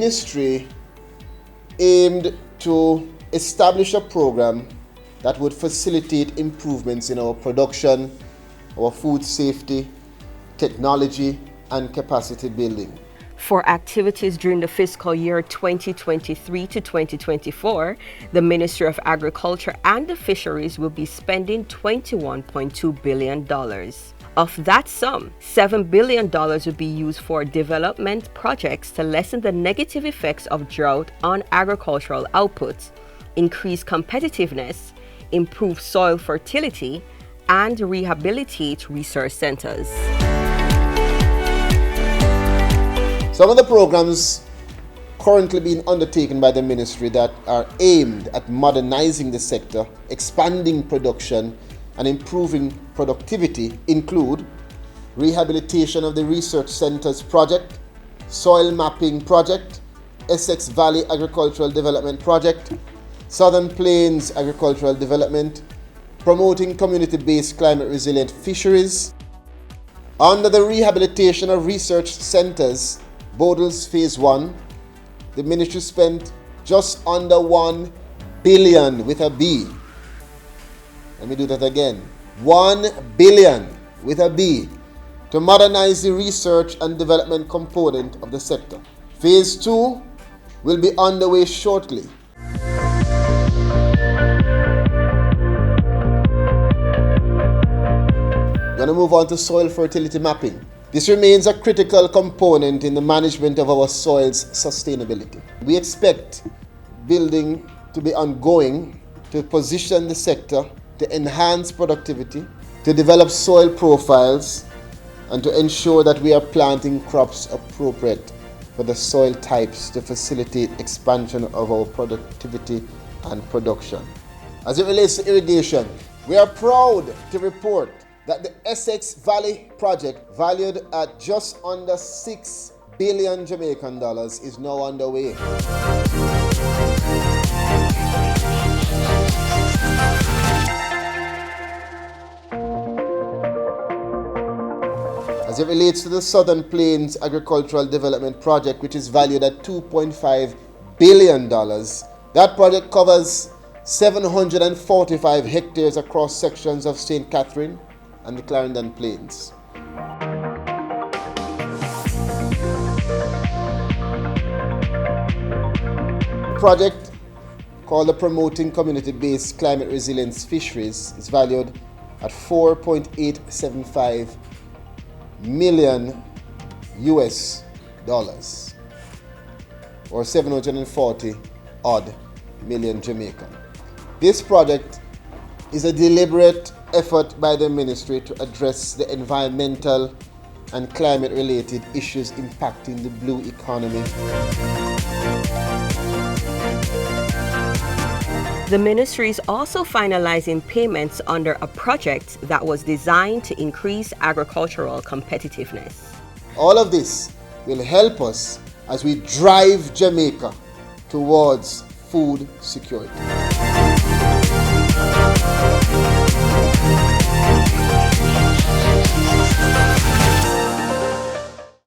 ministry aimed to establish a program that would facilitate improvements in our production, our food safety, technology, and capacity building. For activities during the fiscal year 2023 to 2024, the Ministry of Agriculture and the Fisheries will be spending $21.2 billion. Of that sum, $7 billion will be used for development projects to lessen the negative effects of drought on agricultural output, increase competitiveness, improve soil fertility, and rehabilitate research centers. Some of the programs currently being undertaken by the ministry that are aimed at modernizing the sector, expanding production, and improving productivity include rehabilitation of the research centers project, soil mapping project, Essex Valley Agricultural Development Project, Southern Plains Agricultural Development, promoting community-based climate resilient fisheries. Under the rehabilitation of research centers, Bodles Phase 1, the ministry spent just under $1 billion with a B. Let me do that again. $1 billion with a B to modernize the research and development component of the sector. Phase 2 will be underway shortly. We're going to move on to soil fertility mapping. This remains a critical component in the management of our soil's sustainability. We expect building to be ongoing to position the sector to enhance productivity, to develop soil profiles, and to ensure that we are planting crops appropriate for the soil types to facilitate expansion of our productivity and production. As it relates to irrigation, we are proud to report that the Essex Valley project, valued at just under $6 billion Jamaican dollars, is now underway. As it relates to the Southern Plains Agricultural Development Project, which is valued at $2.5 billion, that project covers 745 hectares across sections of St. Catherine and the Clarendon Plains. The project, called the Promoting Community-Based Climate Resilience Fisheries, is valued at $4.875 million US dollars, or 740 odd million Jamaican. This project is a deliberate effort by the ministry to address the environmental and climate-related issues impacting the blue economy. The ministry is also finalizing payments under a project that was designed to increase agricultural competitiveness. All of this will help us as we drive Jamaica towards food security.